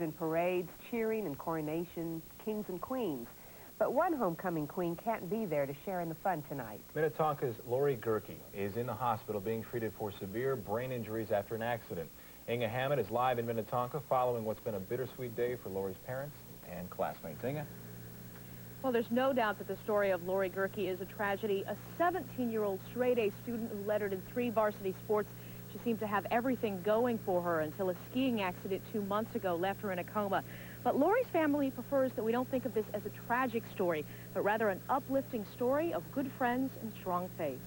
in parades, cheering and coronations, kings and queens. But one homecoming queen can't be there to share in the fun tonight. Minnetonka's Lori Gerke is in the hospital being treated for severe brain injuries after an accident. Inga Hammond is live in Minnetonka following what's been a bittersweet day for Lori's parents and classmates. Inga? Well, there's no doubt that the story of Lori Gerke is a tragedy. A 17-year-old straight-A student who lettered in 3 varsity sports. She seemed to have everything going for her until a skiing accident 2 months ago left her in a coma. But Lori's family prefers that we don't think of this as a tragic story, but rather an uplifting story of good friends and strong faith.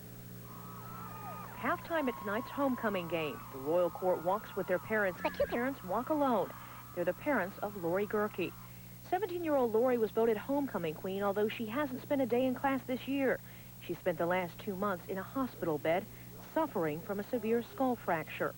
Halftime at tonight's homecoming game. The Royal Court walks with their parents, but 2 parents walk alone. They're the parents of Lori Gerke. 17-year-old Lori was voted homecoming queen, although she hasn't spent a day in class this year. She spent the last 2 months in a hospital bed, suffering from a severe skull fracture.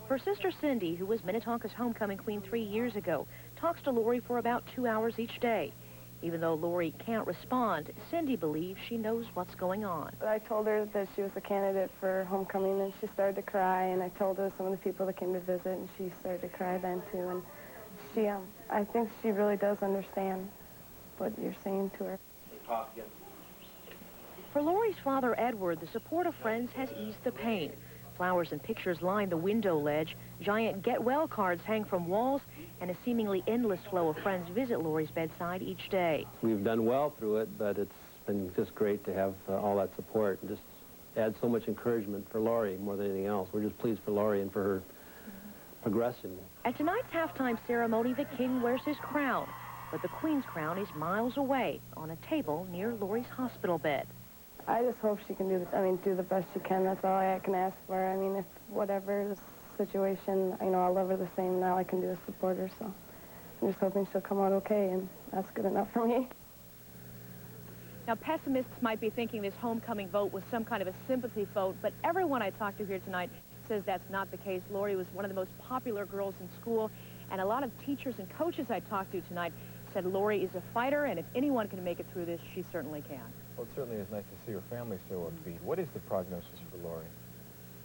Her sister Cindy, who was Minnetonka's homecoming queen 3 years ago, talks to Lori for about 2 hours each day. Even though Lori can't respond, Cindy believes she knows what's going on. I told her that she was a candidate for homecoming, and she started to cry, and I told her some of the people that came to visit, and she started to cry then too. And she, I think she really does understand what you're saying to her. For Lori's father, Edward, the support of friends has eased the pain. Flowers and pictures line the window ledge, giant get-well cards hang from walls, and a seemingly endless flow of friends visit Lori's bedside each day. We've done well through it, but it's been just great to have all that support and just add so much encouragement for Lori more than anything else. We're just pleased for Lori and for her progression. At tonight's halftime ceremony, the king wears his crown, but the queen's crown is miles away on a table near Lori's hospital bed. I just hope she can do the best she can. That's all I can ask for. I mean, if whatever the situation, I love her the same. Now I can do is support her, so I'm just hoping she'll come out okay, and that's good enough for me. Now, pessimists might be thinking this homecoming vote was some kind of a sympathy vote, but everyone I talked to here tonight says that's not the case. Lori was one of the most popular girls in school, and a lot of teachers and coaches I talked to tonight said Lori is a fighter, and if anyone can make it through this, she certainly can. Well, it certainly is nice to see her family so upbeat. What is the prognosis for Lori?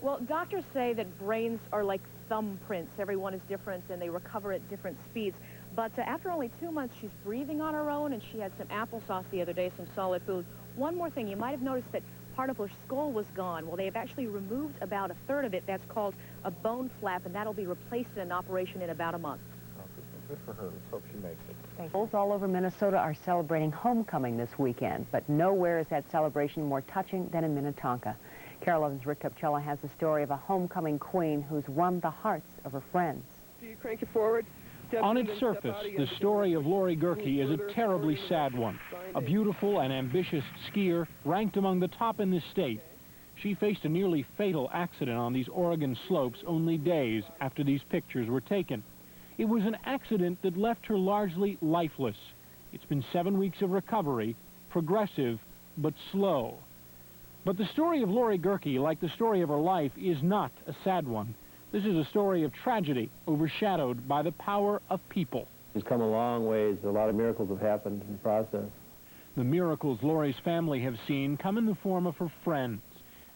Well, doctors say that brains are like thumbprints. Everyone is different, and they recover at different speeds. But after only 2 months, she's breathing on her own, and she had some applesauce the other day, some solid food. One more thing, you might have noticed that part of her skull was gone. Well, they have actually removed about 1/3 of it. That's called a bone flap, and that'll be replaced in an operation in about a month. Oh, good for her. Let's hope she makes it. Schools all over Minnesota are celebrating homecoming this weekend, but nowhere is that celebration more touching than in Minnetonka. Carol Evans Rick Capcella has the story of a homecoming queen who's won the hearts of her friends. Do you crank it forward? On its surface, the story of Lori Gerke is a terribly sad one. A beautiful and ambitious skier ranked among the top in the state. She faced a nearly fatal accident on these Oregon slopes only days after these pictures were taken. It was an accident that left her largely lifeless. It's been 7 weeks of recovery, progressive but slow. But the story of Lori Gerke, like the story of her life, is not a sad one. This is a story of tragedy overshadowed by the power of people. She's come a long ways. A lot of miracles have happened in the process. The miracles Lori's family have seen come in the form of her friends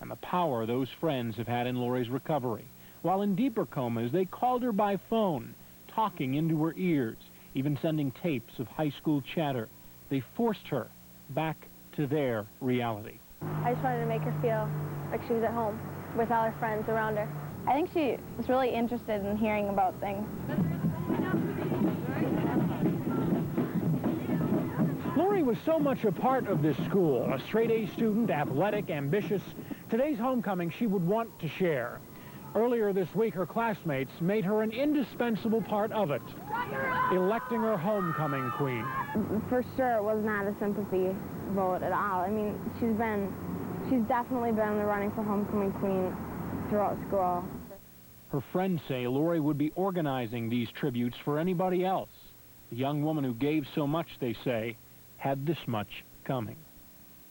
and the power those friends have had in Lori's recovery. While in deeper comas, they called her by phone, talking into her ears, even sending tapes of high school chatter. They forced her back to their reality. I just wanted to make her feel like she was at home with all her friends around her. I think she was really interested in hearing about things. Lori was so much a part of this school, a straight-A student, athletic, ambitious. Today's homecoming she would want to share. Earlier this week, her classmates made her an indispensable part of it, electing her homecoming queen. For sure, it was not a sympathy vote at all. I mean, she's definitely been in the running for homecoming queen throughout school. Her friends say Lori would be organizing these tributes for anybody else. The young woman who gave so much, they say, had this much coming.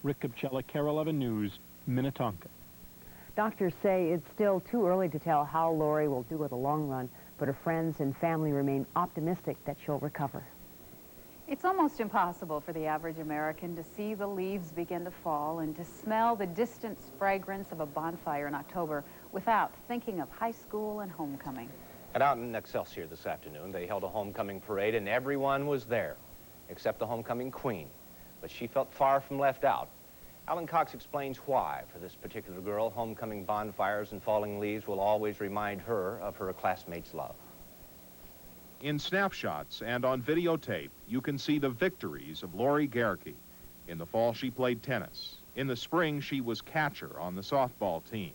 Rick Capcella, KARE 11 News, Minnetonka. Doctors say it's still too early to tell how Lori will do in the long run, but her friends and family remain optimistic that she'll recover. It's almost impossible for the average American to see the leaves begin to fall and to smell the distant fragrance of a bonfire in October without thinking of high school and homecoming. And out in Excelsior this afternoon, they held a homecoming parade, and everyone was there, except the homecoming queen. But she felt far from left out. Alan Cox explains why, for this particular girl, homecoming bonfires and falling leaves will always remind her of her classmates' love. In snapshots and on videotape, you can see the victories of Lori Gerke. In the fall, she played tennis. In the spring, she was catcher on the softball team.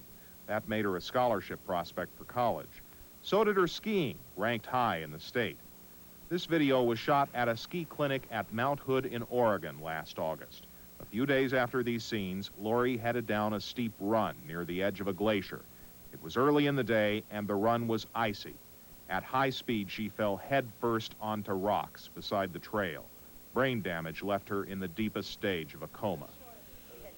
That made her a scholarship prospect for college. So did her skiing, ranked high in the state. This video was shot at a ski clinic at Mount Hood in Oregon last August. A few days after these scenes, Lori headed down a steep run near the edge of a glacier. It was early in the day, and the run was icy. At high speed, she fell headfirst onto rocks beside the trail. Brain damage left her in the deepest stage of a coma.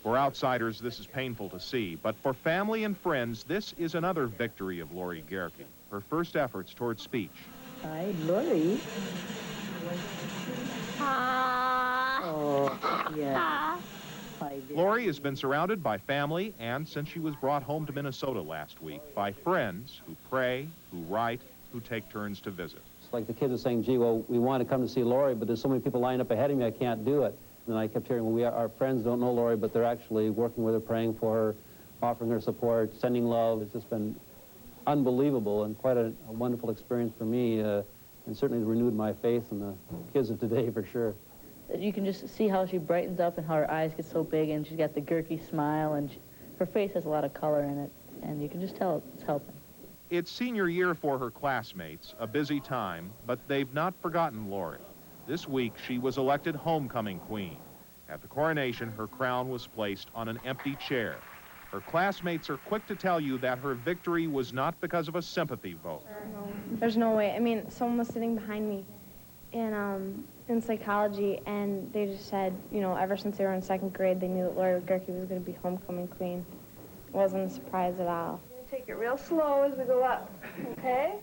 For outsiders, this is painful to see, but for family and friends, this is another victory of Lori Gerke, her first efforts toward speech. Hi, Lori. Oh, yeah. Lori has been surrounded by family and, since she was brought home to Minnesota last week, by friends who pray, who write, who take turns to visit. It's like the kids are saying, gee, well, we want to come to see Lori, but there's so many people lined up ahead of me, I can't do it. And I kept hearing, well, our friends don't know Lori, but they're actually working with her, praying for her, offering her support, sending love. It's just been unbelievable and quite a wonderful experience for me, and certainly renewed my faith in the kids of today for sure. You can just see how she brightens up and how her eyes get so big, and she's got the Gerke smile, and her face has a lot of color in it, and you can just tell it's helping. It's senior year for her classmates, a busy time, but they've not forgotten Lori. This week, she was elected homecoming queen. At the coronation, her crown was placed on an empty chair. Her classmates are quick to tell you that her victory was not because of a sympathy vote. No, there's no way. I mean, someone was sitting behind me in psychology, and they just said, you know, ever since they were in second grade, they knew that Lori Gerke was going to be homecoming queen. It wasn't a surprise at all. Take it real slow as we go up, okay?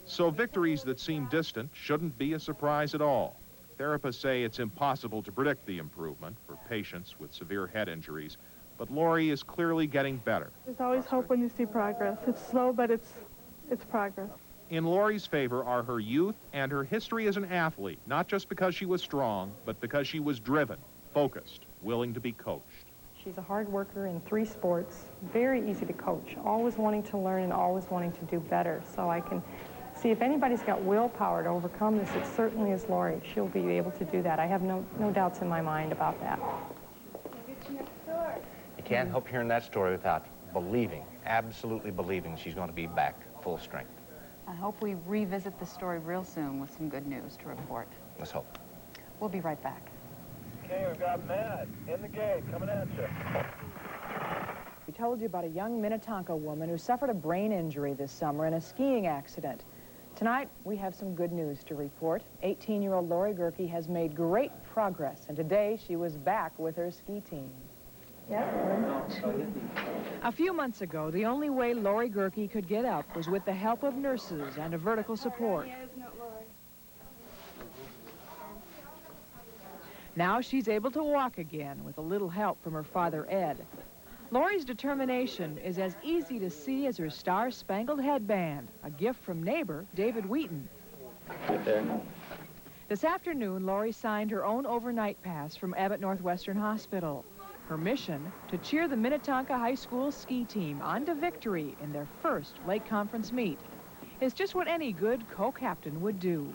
So victories that seem distant shouldn't be a surprise at all. Therapists say it's impossible to predict the improvement for patients with severe head injuries, but Lori is clearly getting better. There's always hope when you see progress. It's slow, but it's progress. In Lori's favor are her youth and her history as an athlete, not just because she was strong, but because she was driven, focused, willing to be coached. She's a hard worker in 3 sports, very easy to coach, always wanting to learn and always wanting to do better. So I can see if anybody's got willpower to overcome this, it certainly is Lori. She'll be able to do that. I have no doubts in my mind about that. You can't help hearing that story without believing, absolutely believing she's going to be back full strength. I hope we revisit the story real soon with some good news to report. Let's hope. We'll be right back. Okay, we've got Matt in the gate coming at you. We told you about a young Minnetonka woman who suffered a brain injury this summer in a skiing accident. Tonight, we have some good news to report. 18-year-old Lori Gerke has made great progress, and today she was back with her ski team. A few months ago, the only way Lori Gerke could get up was with the help of nurses and a vertical support. Now she's able to walk again with a little help from her father, Ed. Lori's determination is as easy to see as her star-spangled headband, a gift from neighbor David Wheaton. Right there. This afternoon, Lori signed her own overnight pass from Abbott Northwestern Hospital. Her mission, to cheer the Minnetonka High School ski team on to victory in their first Lake Conference meet. It's just what any good co-captain would do.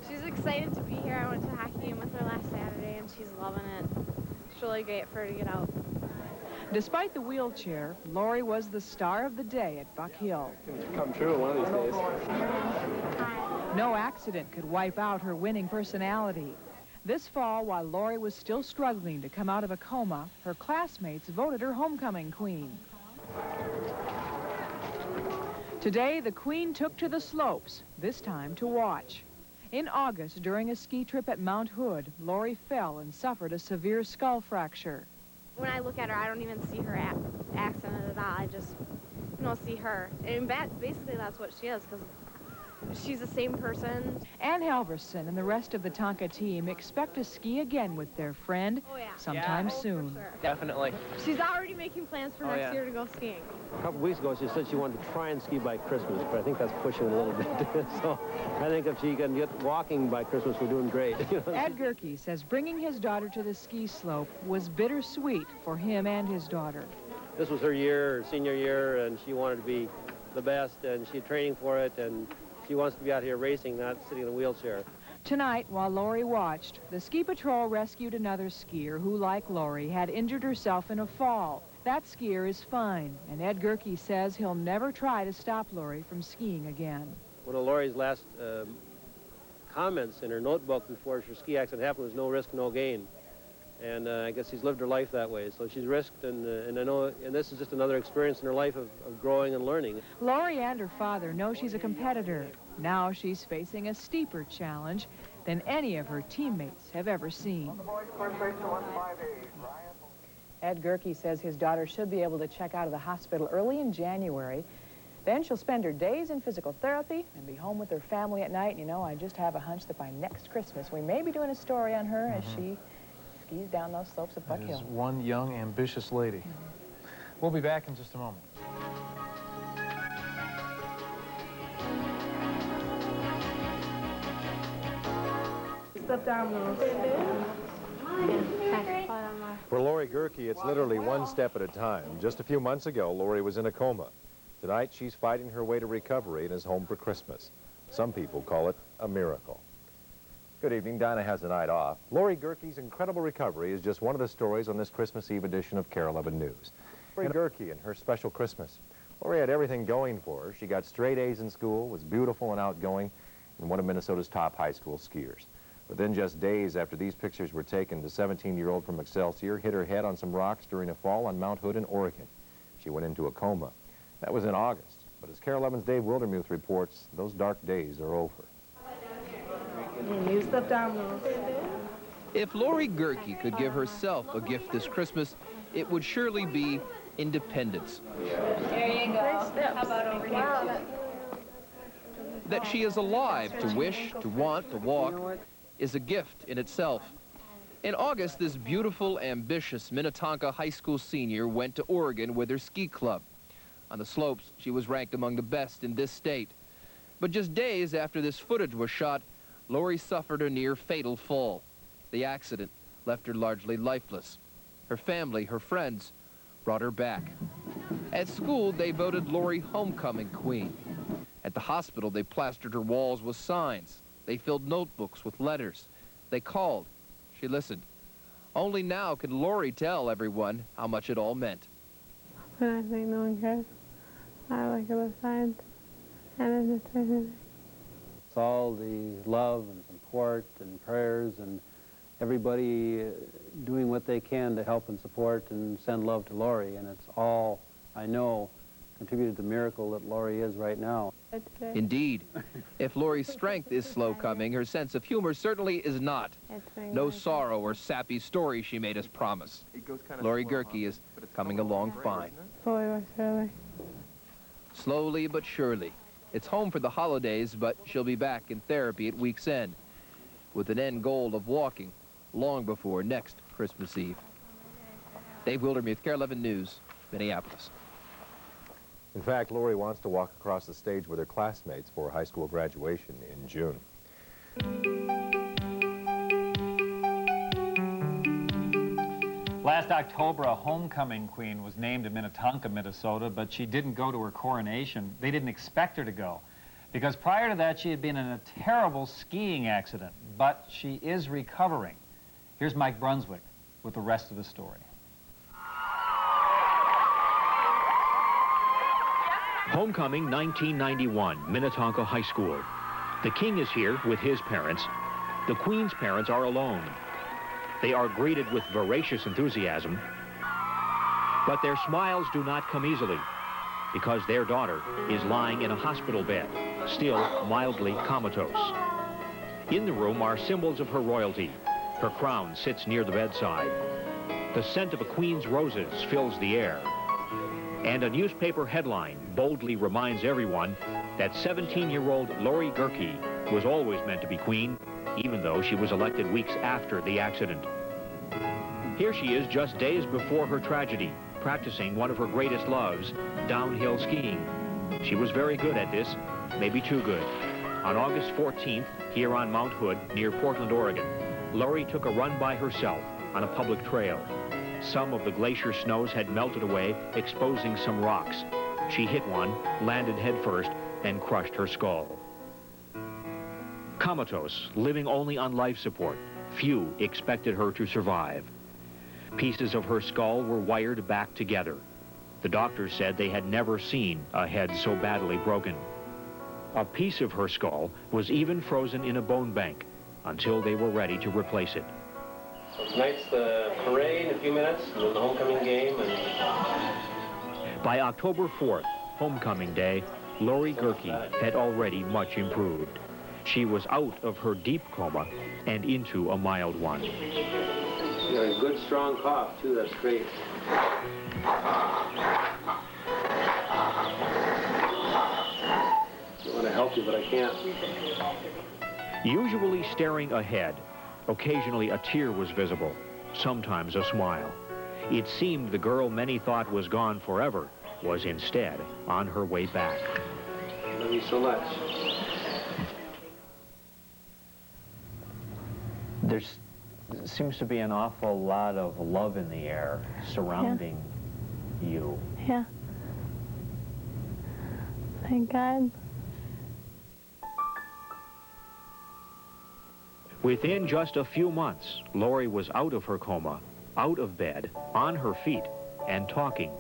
She's excited to be here. I went to a hockey game with her last Saturday, and she's loving it. It's really great for her to get out. Despite the wheelchair, Lori was the star of the day at Buck Hill. Come true one of these days. No accident could wipe out her winning personality. This fall, while Lori was still struggling to come out of a coma, her classmates voted her homecoming queen. Today, the queen took to the slopes, this time to watch. In August, during a ski trip at Mount Hood, Lori fell and suffered a severe skull fracture. When I look at her, I don't even see her accident at all. I just, see her. And basically, that's what she is, because she's the same person. Ann Halverson and the rest of the Tonka team expect to ski again with their friend sometime soon. Definitely. She's already making plans for next year to go skiing. A couple weeks ago, she said she wanted to try and ski by Christmas, but I think that's pushing it a little bit. So I think if she can get walking by Christmas, we're doing great. Ed Gerke says bringing his daughter to the ski slope was bittersweet for him and his daughter. This was her year, her senior year, and she wanted to be the best, and she's training for it, and she wants to be out here racing, not sitting in a wheelchair. Tonight, while Lori watched, the ski patrol rescued another skier who, like Lori, had injured herself in a fall. That skier is fine, and Ed Gerke says he'll never try to stop Lori from skiing again. One of Lori's last comments in her notebook before her ski accident happened was no risk, no gain. And I guess she's lived her life that way. So she's risked, and I know, and this is just another experience in her life of growing and learning. Lori and her father know she's a competitor. Now she's facing a steeper challenge than any of her teammates have ever seen. Ed Gerke says his daughter should be able to check out of the hospital early in January. Then she'll spend her days in physical therapy and be home with her family at night. You know, I just have a hunch that by next Christmas we may be doing a story on her as she skis down those slopes of Buck Hill. That is one young, ambitious lady. We'll be back in just a moment. Step down, For Lori Gerke, it's literally one step at a time. Just a few months ago, Lori was in a coma. Tonight, she's fighting her way to recovery and is home for Christmas. Some people call it a miracle. Good evening. Dinah has the night off. Lori Gerke's incredible recovery is just one of the stories on this Christmas Eve edition of KARE 11 News. Lori Gerke and her special Christmas. Lori had everything going for her. She got straight A's in school, was beautiful and outgoing, and one of Minnesota's top high school skiers. But then just days after these pictures were taken, the 17-year-old from Excelsior hit her head on some rocks during a fall on Mount Hood in Oregon. She went into a coma. That was in August. But as KARE 11's Dave Wildermuth reports, those dark days are over. You step down, If Lori Gerke could give herself a gift this Christmas, it would surely be independence. There you go. How about over here? That she is alive to wish, to want, to walk is a gift in itself. In August, this beautiful, ambitious Minnetonka High School senior went to Oregon with her ski club. On the slopes, she was ranked among the best in this state. But just days after this footage was shot, Lori suffered a near-fatal fall. The accident left her largely lifeless. Her family, her friends, brought her back. At school, they voted Lori homecoming queen. At the hospital, they plastered her walls with signs. They filled notebooks with letters. They called. She listened. Only now can Lori tell everyone how much it all meant. When I think no one cares, I like the signs, and it's just It's all the love and support and prayers and everybody doing what they can to help and support and send love to Lori, and it's all, I know, contributed to the miracle that Lori is right now. Indeed. If Lori's strength is slow coming, her sense of humor certainly is not. No sorrow or sappy story she made us promise. Lori Gerke is coming along fine. slowly but surely. Slowly but surely. It's home for the holidays, but she'll be back in therapy at week's end, with an end goal of walking long before next Christmas Eve. Dave Wildermuth, KARE 11 News, Minneapolis. In fact, Lori wants to walk across the stage with her classmates for high school graduation in June. Last October, a homecoming queen was named in Minnetonka, Minnesota, but she didn't go to her coronation. They didn't expect her to go, because prior to that, she had been in a terrible skiing accident, but she is recovering. Here's Mike Brunswick with the rest of the story. Homecoming 1991, Minnetonka High School. The king is here with his parents. The queen's parents are alone. They are greeted with voracious enthusiasm, but their smiles do not come easily because their daughter is lying in a hospital bed, still mildly comatose. In the room are symbols of her royalty. Her crown sits near the bedside. The scent of a queen's roses fills the air. And a newspaper headline boldly reminds everyone that 17-year-old Lori Gerke was always meant to be queen, even though she was elected weeks after the accident. Here she is just days before her tragedy, practicing one of her greatest loves, downhill skiing. She was very good at this, maybe too good. On August 14th, here on Mount Hood, near Portland, Oregon, Lori took a run by herself on a public trail. Some of the glacier snows had melted away, exposing some rocks. She hit one, landed headfirst, and crushed her skull. Comatose, living only on life support, few expected her to survive. Pieces of her skull were wired back together. The doctors said they had never seen a head so badly broken. A piece of her skull was even frozen in a bone bank until they were ready to replace it. Tonight's the parade in a few minutes, and then the homecoming game. By October 4th, homecoming day, Lori Gerke had already much improved. She was out of her deep coma and into a mild one. You got a good, strong cough, too. That's great. I want to help you, but I can't. Usually staring ahead, occasionally a tear was visible, sometimes a smile. It seemed the girl many thought was gone forever was instead on her way back. Love you so much. There seems to be an awful lot of love in the air surrounding you. Yeah. Thank God. Within just a few months, Lori was out of her coma, out of bed, on her feet, and talking.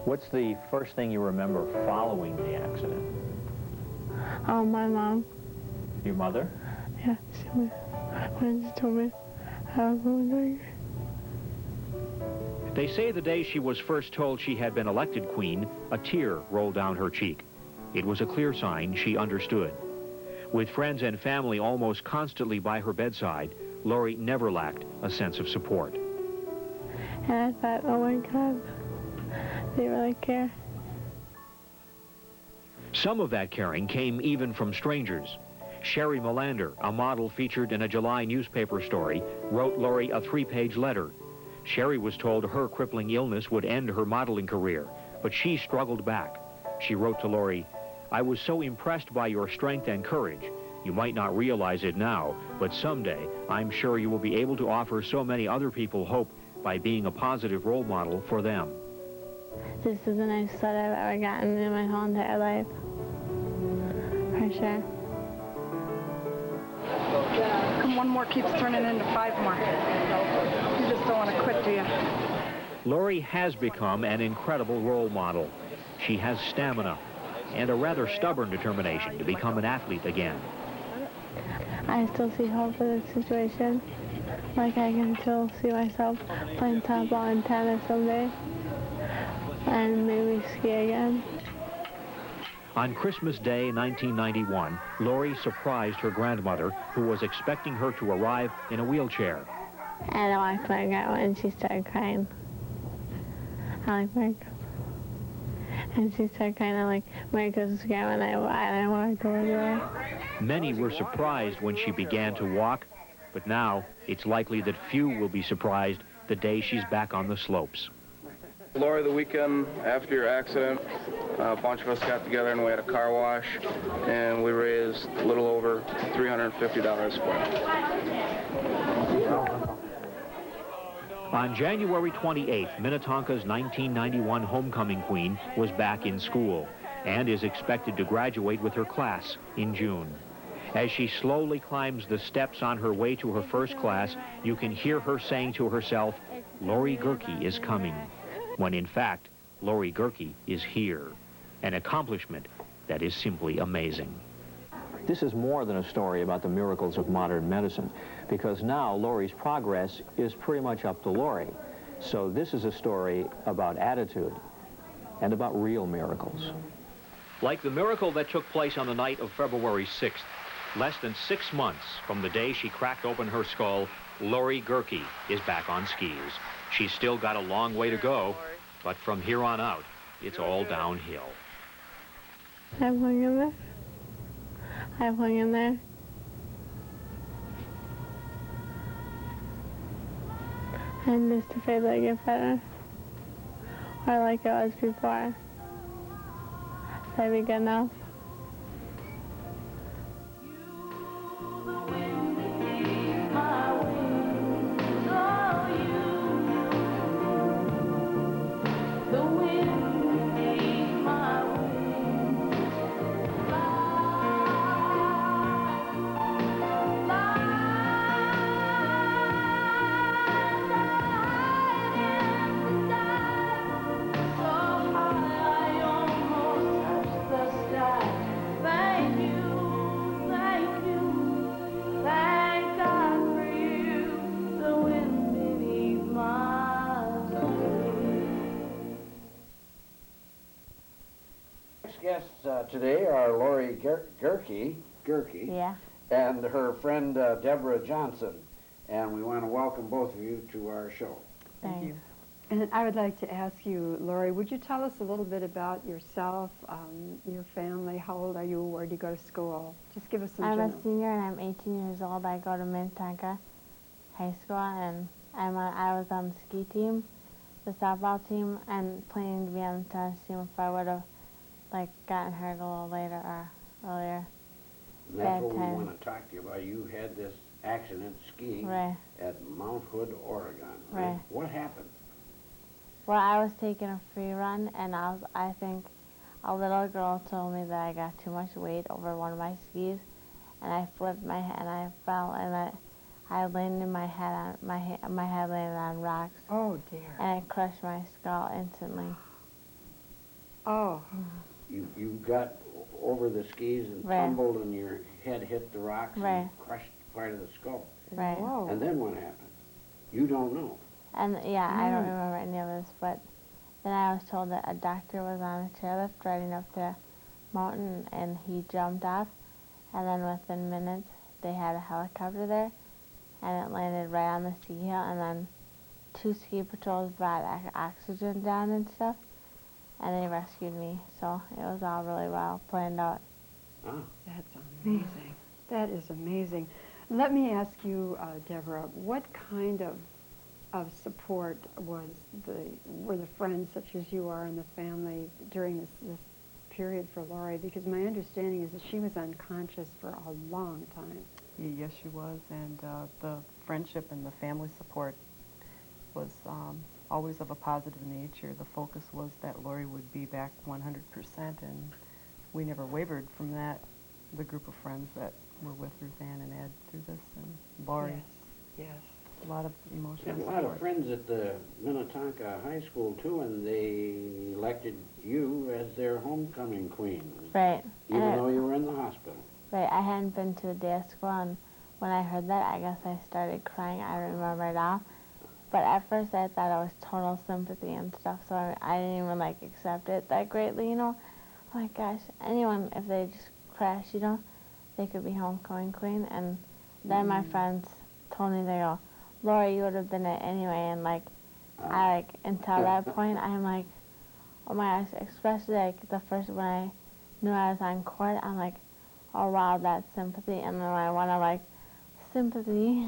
What's the first thing you remember following the accident? Oh, my mom. Your mother? Yeah, when she told me I was going. They say the day she was first told she had been elected queen, a tear rolled down her cheek. It was a clear sign she understood. With friends and family almost constantly by her bedside, Lori never lacked a sense of support. And I thought, oh my God, they really care. Some of that caring came even from strangers. Sherry Melander, a model featured in a July newspaper story, wrote Lori a 3-page letter. Sherry was told her crippling illness would end her modeling career, but she struggled back. She wrote to Lori, "I was so impressed by your strength and courage. You might not realize it now, but someday I'm sure you will be able to offer so many other people hope by being a positive role model for them." This is the nicest letter I've ever gotten in my whole entire life. For sure. And one more keeps turning into 5 more. You just don't want to quit, do you? Lori has become an incredible role model. She has stamina and a rather stubborn determination to become an athlete again. I still see hope in this situation. Like I can still see myself playing top ball and tennis someday. And maybe ski again. On Christmas Day 1991, Lori surprised her grandmother, who was expecting her to arrive in a wheelchair. And I walked by grandma and she started crying. I like Merry Christmas. And she started crying. I'm like, Merry Christmas, Grandma, and I walked over to her. Many were surprised when she began to walk, but now it's likely that few will be surprised the day she's back on the slopes. Lori, the weekend after your accident, a bunch of us got together and we had a car wash, and we raised a little over $350 for it. On January 28th, Minnetonka's 1991 homecoming queen was back in school and is expected to graduate with her class in June. As she slowly climbs the steps on her way to her first class, you can hear her saying to herself, "Lori Gerke is coming," when in fact, Lori Gerke is here, an accomplishment that is simply amazing. This is more than a story about the miracles of modern medicine, because now Lori's progress is pretty much up to Lori. So this is a story about attitude and about real miracles. Like the miracle that took place on the night of February 6th, less than 6 months from the day she cracked open her skull, Lori Gerke is back on skis. She's still got a long way to go, but from here on out, it's all downhill. I hung in there. I hung in there. I'm just afraid that I get better. Or like it was before. Should I be good now? Guests today are Lori Gerke, Yeah. and her friend Deborah Johnson. And we want to welcome both of you to our show. Thank you. And I would like to ask you, Lori, would you tell us a little bit about yourself, your family? How old are you? Where do you go to school? Just give us some I'm general. a senior and I'm 18 years old. I go to Minnetonka High School and I was on the ski team, the softball team, and planning to be on the tennis team if I would have gotten hurt a little later or earlier. And that's what we want to talk to you about. You had this accident skiing at Mount Hood, Oregon. Right. What happened? Well, I was taking a free run, and I think a little girl told me that I got too much weight over one of my skis, and I flipped my head, and I fell, and I landed my head on my head landed on rocks. Oh dear. And it crushed my skull instantly. Oh. You got over the skis and tumbled, and your head hit the rocks and crushed part of the skull. Right. Whoa. And then what happened? You don't know. And yeah, I don't remember any of this, but then I was told that a doctor was on a chairlift riding up the mountain, and he jumped off, and then within minutes they had a helicopter there, and it landed right on the ski hill, and then 2 ski patrols brought oxygen down and stuff, and they rescued me. So it was all really well planned out. That's amazing. That is amazing. Let me ask you, Deborah, what kind of support were the friends such as you are in the family during this period for Lori? Because my understanding is that she was unconscious for a long time. Yes, she was, and the friendship and the family support was always of a positive nature. The focus was that Lori would be back 100%, and we never wavered from that. The group of friends that were with Ruth Ann and Ed through this, and Lori. Yes. A lot of emotional You support. had a lot of friends at the Minnetonka High School, too, and they elected you as their homecoming queen. Right. Even though you were in the hospital. Right, I hadn't been to a day of school, and when I heard that, I guess I started crying. I don't remember it all. But at first, I thought it was total sympathy and stuff, so I didn't even, accept it that greatly, you know? Oh my gosh, anyone, if they just crash, you know, they could be homecoming queen. And then my friends told me, they go, Lori, you would have been it anyway, and, until that point, I'm like, oh my gosh, especially, the first, when I knew I was on court, I'm like, oh wow, that's sympathy, and then I want to sympathy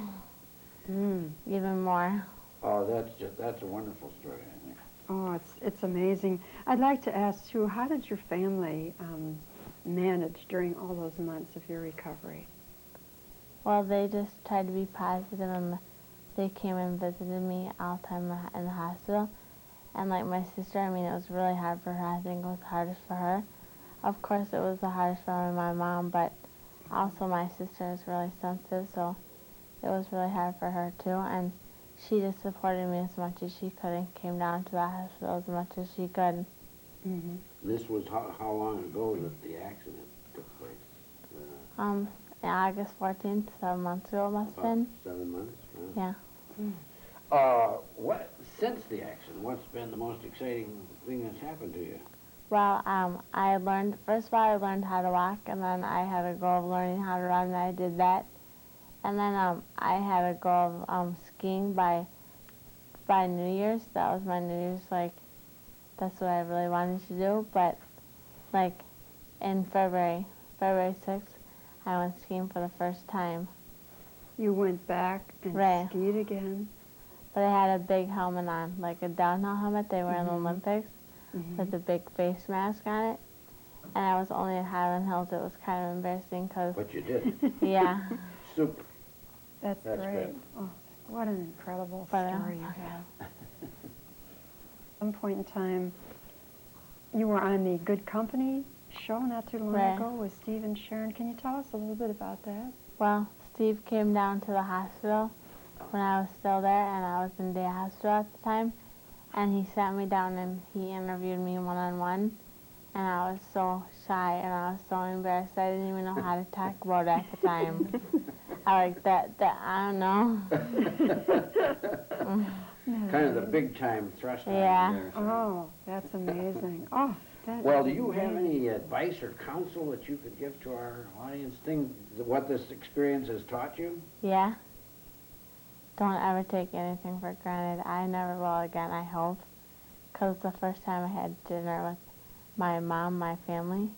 even more. Oh, that's a wonderful story, I think. Oh, it's amazing. I'd like to ask too, how did your family manage during all those months of your recovery? Well, they just tried to be positive, and they came and visited me all the time in the hospital. And my sister, I mean, it was really hard for her. I think it was hardest for her. Of course, it was the hardest for my mom, but also my sister is really sensitive, so it was really hard for her too. And she just supported me as much as she could and came down to the hospital as much as she could. This was how long ago that the accident took place? August 14th, 7 months ago it must have been. 7 months? Yeah. Since the accident, what's been the most exciting thing that's happened to you? Well, I learned, first of all, I learned how to walk, and then I had a goal of learning how to run, and I did that. And then I had a goal of skiing by New Year's. That was my New Year's, that's what I really wanted to do. But, in February 6th, I went skiing for the first time. You went back and Right. skied again? But I had a big helmet on, like a downhill helmet they wear in the Mhm. Olympics, with a big face mask on it. And I was only at Highland Hills. It was kind of embarrassing because... But you did. Yeah. Super. That's That's great. good. Oh, what an incredible But, story you have. At some point in time, you were on the Good Company show not too long Right. ago with Steve and Sharon. Can you tell us a little bit about that? Well, Steve came down to the hospital when I was still there, and I was in day hospital at the time. And he sat me down and he interviewed me one-on-one. And I was so shy and I was so embarrassed. I didn't even know how to talk about it at the time. I like that I don't know. Kind of the big time thrust on you Yeah. there. Oh, that's amazing. Oh, that Well, is do you have amazing. any advice or counsel that you could give to our audience? What this experience has taught you? Yeah. Don't ever take anything for granted. I never will again, I hope. Because the first time I had dinner with my mom, my family,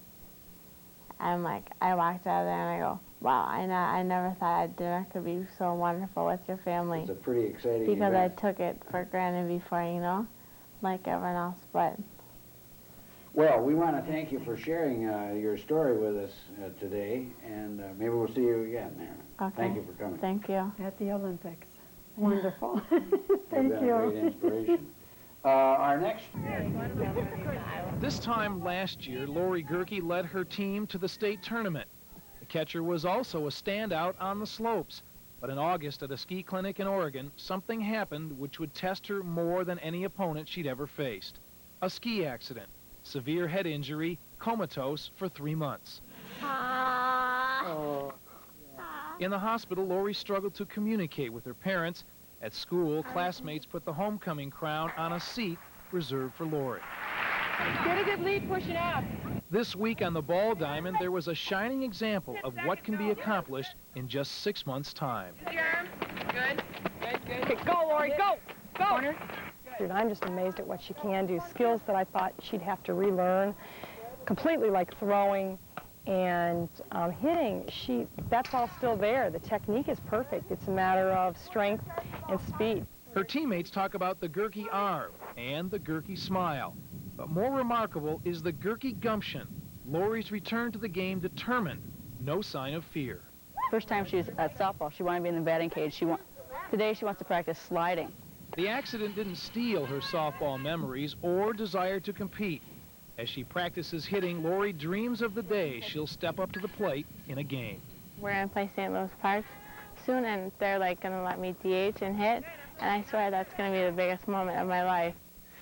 I walked out of there and I go, wow, I never thought dinner could be so wonderful with your family. It's a pretty exciting Because event. I took it for granted before, like everyone else, but... Well, we want to thank you for sharing your story with us today, and maybe we'll see you again there. Okay. Thank you for coming. Thank you. At the Olympics. Wonderful. You've Thank been a you. great inspiration. Our next... This time last year, Lori Gerke led her team to the state tournament. The catcher was also a standout on the slopes. But in August at a ski clinic in Oregon, something happened which would test her more than any opponent she'd ever faced. A ski accident, severe head injury, comatose for 3 months. In the hospital, Lori struggled to communicate with her parents. At school, classmates put the homecoming crown on a seat reserved for Lori. Get a good lead pushing out. This week on the Ball Diamond, there was a shining example of what can be accomplished in just 6 months' time. Good. Okay, go, Lori, go. Go. Dude, I'm just amazed at what she can do. Skills that I thought she'd have to relearn, completely like throwing and hitting. That's all still there. The technique is perfect. It's a matter of strength and speed. Her teammates talk about the Gerke arm and the Gerke smile. But more remarkable is the Gerke gumption. Lori's return to the game determined, no sign of fear. First time she was at softball, she wanted to be in the batting cage. Today she wants to practice sliding. The accident didn't steal her softball memories or desire to compete. As she practices hitting, Lori dreams of the day she'll step up to the plate in a game. We're going to play St. Louis Park soon, and they're going to let me DH and hit, and I swear that's going to be the biggest moment of my life.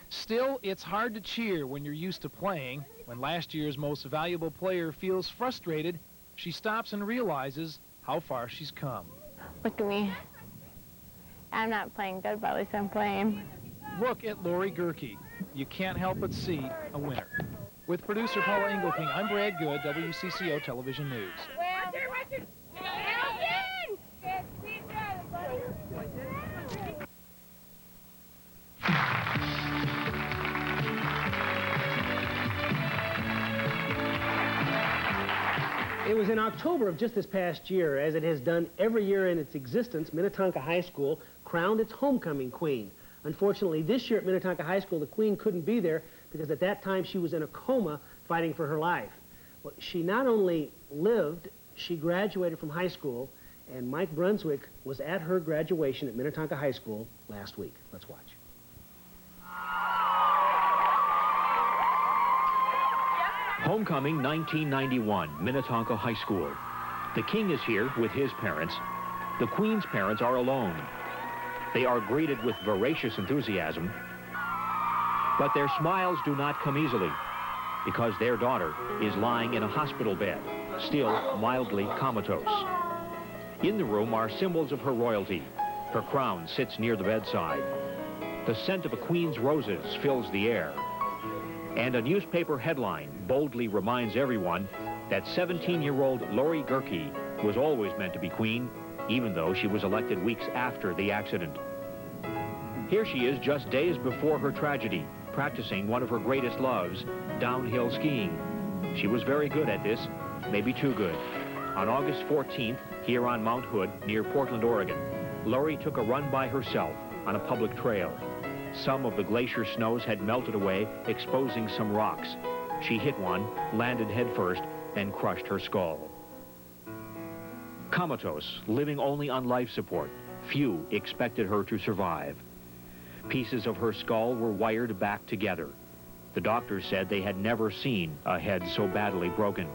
Still, it's hard to cheer when you're used to playing. When last year's most valuable player feels frustrated, she stops and realizes how far she's come. Look at me. I'm not playing good, but at least I'm playing. Look at Lori Gerke. You can't help but see a winner. With producer Paula Engelking, I'm Brad Good, WCCO Television News. It was in October of just this past year, as it has done every year in its existence, Minnetonka High School crowned its homecoming queen. Unfortunately, this year at Minnetonka High School, the queen couldn't be there because at that time she was in a coma fighting for her life. Well, she not only lived, she graduated from high school, and Mike Brunswick was at her graduation at Minnetonka High School last week. Let's watch. Homecoming 1991, Minnetonka High School. The king is here with his parents. The queen's parents are alone. They are greeted with voracious enthusiasm, but their smiles do not come easily because their daughter is lying in a hospital bed, still mildly comatose. In the room are symbols of her royalty. Her crown sits near the bedside. The scent of a queen's roses fills the air. And a newspaper headline boldly reminds everyone that 17-year-old Lori Gerke was always meant to be queen, even though she was elected weeks after the accident. Here she is just days before her tragedy, practicing one of her greatest loves, downhill skiing. She was very good at this, maybe too good. On August 14th, here on Mount Hood, near Portland, Oregon, Lori took a run by herself on a public trail. Some of the glacier snows had melted away, exposing some rocks. She hit one, landed headfirst, and crushed her skull. Comatose, living only on life support, few expected her to survive. Pieces of her skull were wired back together. The doctors said they had never seen a head so badly broken.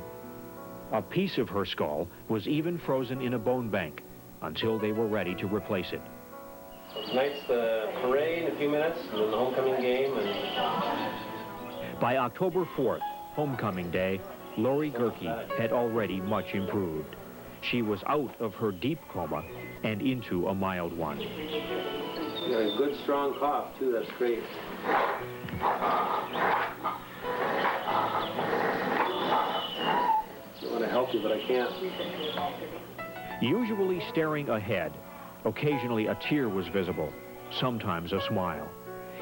A piece of her skull was even frozen in a bone bank until they were ready to replace it. Tonight's the parade in a few minutes, and then the homecoming game. By October 4th, homecoming day, Lori Gerke had already much improved. She was out of her deep coma and into a mild one. You got a good, strong cough, too. That's great. I want to help you, but I can't. Usually staring ahead, occasionally a tear was visible, sometimes a smile.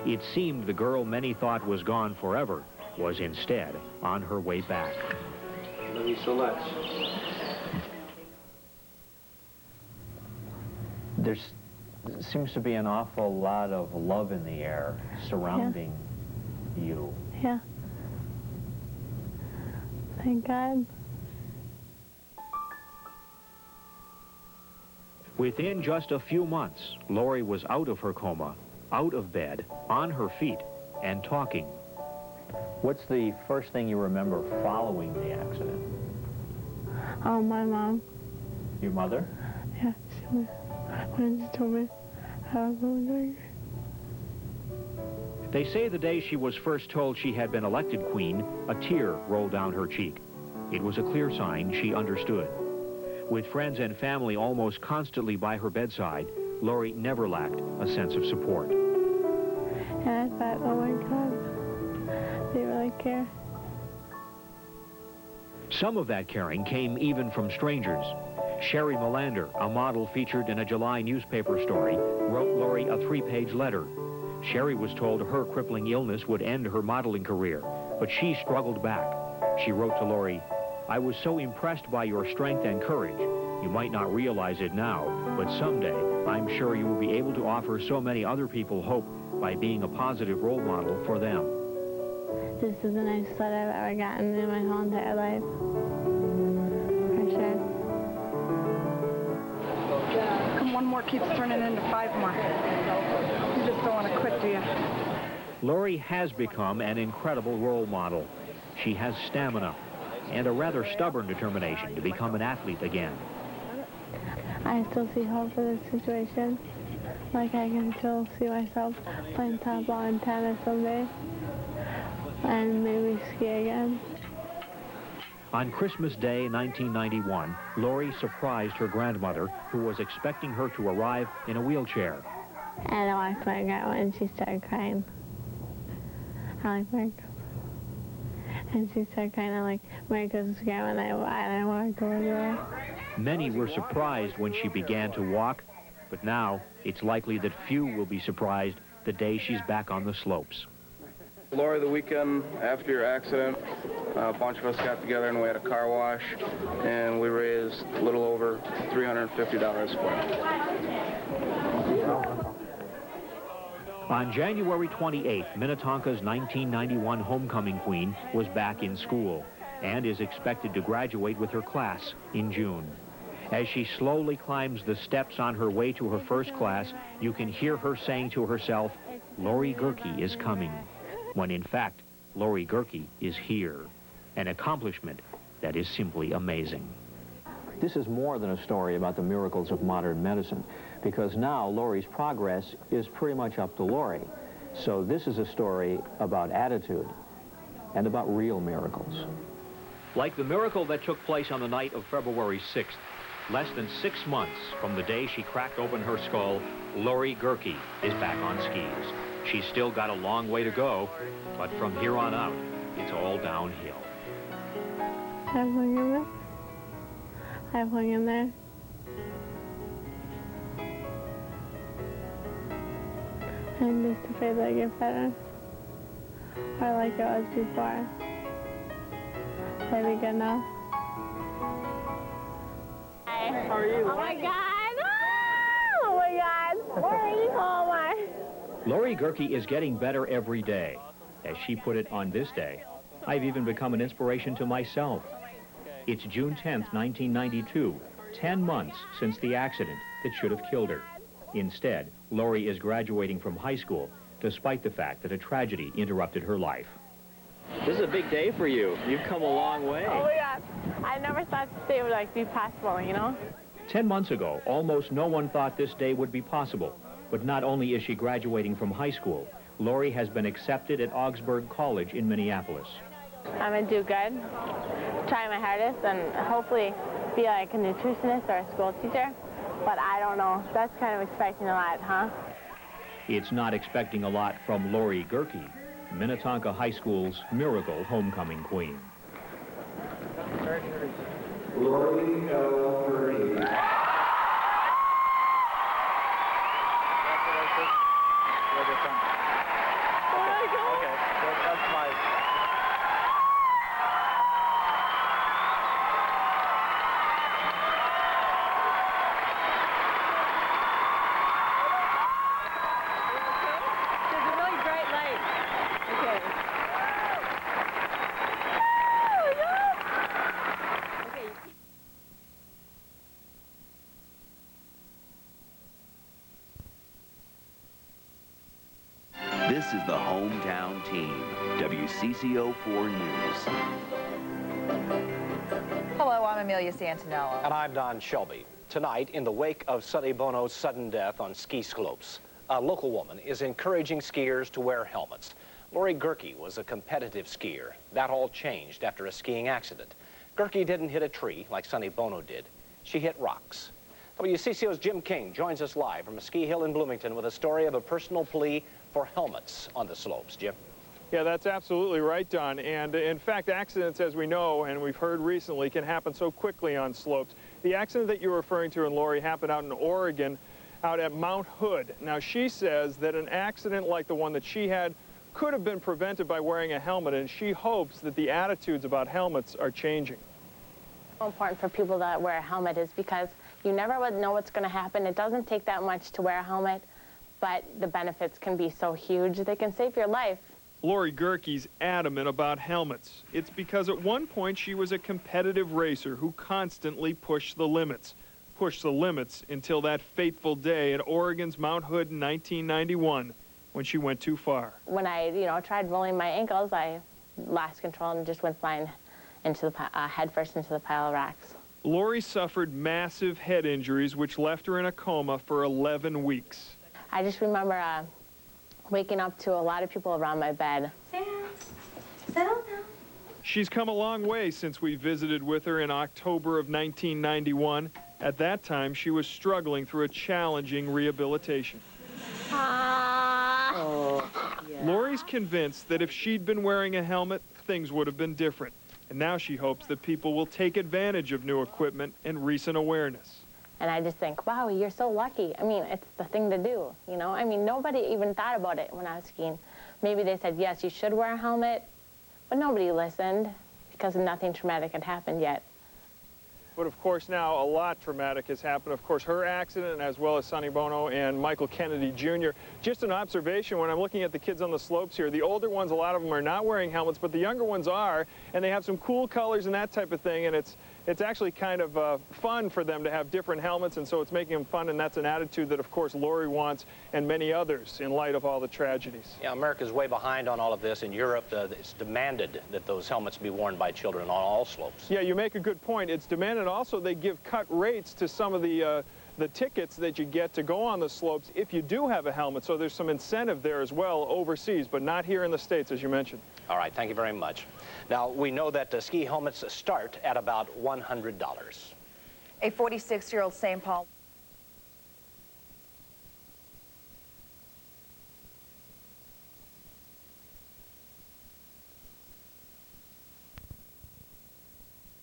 It seemed the girl many thought was gone forever was instead on her way back. Love you so much. There seems to be an awful lot of love in the air surrounding you. Yeah. Thank God. Within just a few months, Lori was out of her coma, out of bed, on her feet, and talking. What's the first thing you remember following the accident? Oh, my mom. Your mother? Yeah, when she told me I was going. They say the day she was first told she had been elected queen, a tear rolled down her cheek. It was a clear sign she understood. With friends and family almost constantly by her bedside, Lori never lacked a sense of support. And I thought, oh my God, they really care. Some of that caring came even from strangers. Sherry Melander, a model featured in a July newspaper story, wrote Lori a 3-page letter. Sherry was told her crippling illness would end her modeling career, but she struggled back. She wrote to Lori, "I was so impressed by your strength and courage. You might not realize it now, but someday I'm sure you will be able to offer so many other people hope by being a positive role model for them." This is the nicest letter I've ever gotten in my whole entire life. For sure. Come one more keeps turning into 5 more. You just don't want to quit, do you? Lori has become an incredible role model. She has stamina and a rather stubborn determination to become an athlete again. I still see hope for this situation. Like I can still see myself playing top ball and tennis someday. And maybe ski again. On Christmas Day, 1991, Lori surprised her grandmother, who was expecting her to arrive in a wheelchair. And I walked my grandma and she started crying. I like Merry Christmas. And she started crying. I'm like, Merry Christmas, Grandma, and I walked over to her. Many were surprised when she began to walk, but now it's likely that few will be surprised the day she's back on the slopes. Lori, the weekend after your accident, a bunch of us got together and we had a car wash, and we raised a little over $350 for it. On January 28th, Minnetonka's 1991 homecoming queen was back in school and is expected to graduate with her class in June. As she slowly climbs the steps on her way to her first class, you can hear her saying to herself, "Lori Gerke is coming," when in fact, Lori Gerke is here, an accomplishment that is simply amazing. This is more than a story about the miracles of modern medicine, because now Lori's progress is pretty much up to Lori. So this is a story about attitude and about real miracles. Like the miracle that took place on the night of February 6th, less than 6 months from the day she cracked open her skull, Lori Gerke is back on skis. She's still got a long way to go, but from here on out, it's all downhill. I hung in there. I hung in there. I'm just afraid that I get better. Or like I was before. Pretty good now. Hi. How are you? Oh my God! Ah! Oh my God! Lori! Oh my! Lori Gerke is getting better every day. As she put it on this day, I've even become an inspiration to myself. It's June 10th, 1992, 10 months since the accident that should have killed her. Instead, Lori is graduating from high school, despite the fact that a tragedy interrupted her life. This is a big day for you. You've come a long way. Oh my God! I never thought this day would be possible, you know? 10 months ago, almost no one thought this day would be possible. But not only is she graduating from high school, Lori has been accepted at Augsburg College in Minneapolis. I'm gonna do good, try my hardest, and hopefully be like a nutritionist or a school teacher. But I don't know. That's kind of expecting a lot, huh? It's not expecting a lot from Lori Gerke, Minnetonka High School's miracle homecoming queen. Lori L. Gerke. This is the hometown team, WCCO 4 News. Hello, I'm Amelia Santinello. And I'm Don Shelby. Tonight, in the wake of Sonny Bono's sudden death on ski slopes, a local woman is encouraging skiers to wear helmets. Lori Gerke was a competitive skier. That all changed after a skiing accident. Gerke didn't hit a tree like Sonny Bono did. She hit rocks. WCCO's Jim King joins us live from a ski hill in Bloomington with a story of a personal plea for helmets on the slopes. Jim? Yeah, that's absolutely right, Don. And in fact, accidents, as we know and we've heard recently, can happen so quickly on slopes. The accident that you're referring to, and Lori, happened out in Oregon, out at Mount Hood. Now, she says that an accident like the one that she had could have been prevented by wearing a helmet, and she hopes that the attitudes about helmets are changing. So important for people that wear a helmet is because you never would know what's going to happen. It doesn't take that much to wear a helmet, but the benefits can be so huge. They can save your life. Lori Gerke's adamant about helmets. It's because at one point she was a competitive racer who constantly pushed the limits until that fateful day at Oregon's Mount Hood in 1991 when she went too far. When I, tried rolling my ankles, I lost control and just went flying into the headfirst into the pile of rocks. Lori suffered massive head injuries which left her in a coma for 11 weeks. I just remember waking up to a lot of people around my bed. Sam, settle down. She's come a long way since we visited with her in October of 1991. At that time, she was struggling through a challenging rehabilitation. Lori's convinced that if she'd been wearing a helmet, things would have been different. And now she hopes that people will take advantage of new equipment and recent awareness. And I just think, wow, you're so lucky. I mean, it's the thing to do, you know? I mean, nobody even thought about it when I was skiing. Maybe they said, yes, you should wear a helmet, but nobody listened because nothing traumatic had happened yet. But of course now a lot traumatic has happened. Of course her accident as well as Sonny Bono and Michael Kennedy Jr. Just an observation when I'm looking at the kids on the slopes here. The older ones, a lot of them are not wearing helmets, but the younger ones are, and they have some cool colors and that type of thing, and it's actually kind of fun for them to have different helmets, and so it's making them fun, and that's an attitude that of course Lori wants and many others in light of all the tragedies. Yeah, America's way behind on all of this. In Europe, it's demanded that those helmets be worn by children on all slopes. Yeah, you make a good point. It's demanded. Also, they give cut rates to some of the tickets that you get to go on the slopes if you do have a helmet. So there's some incentive there as well overseas, but not here in the States, as you mentioned. All right, thank you very much. Now, we know that ski helmets start at about $100. A 46-year-old St. Paul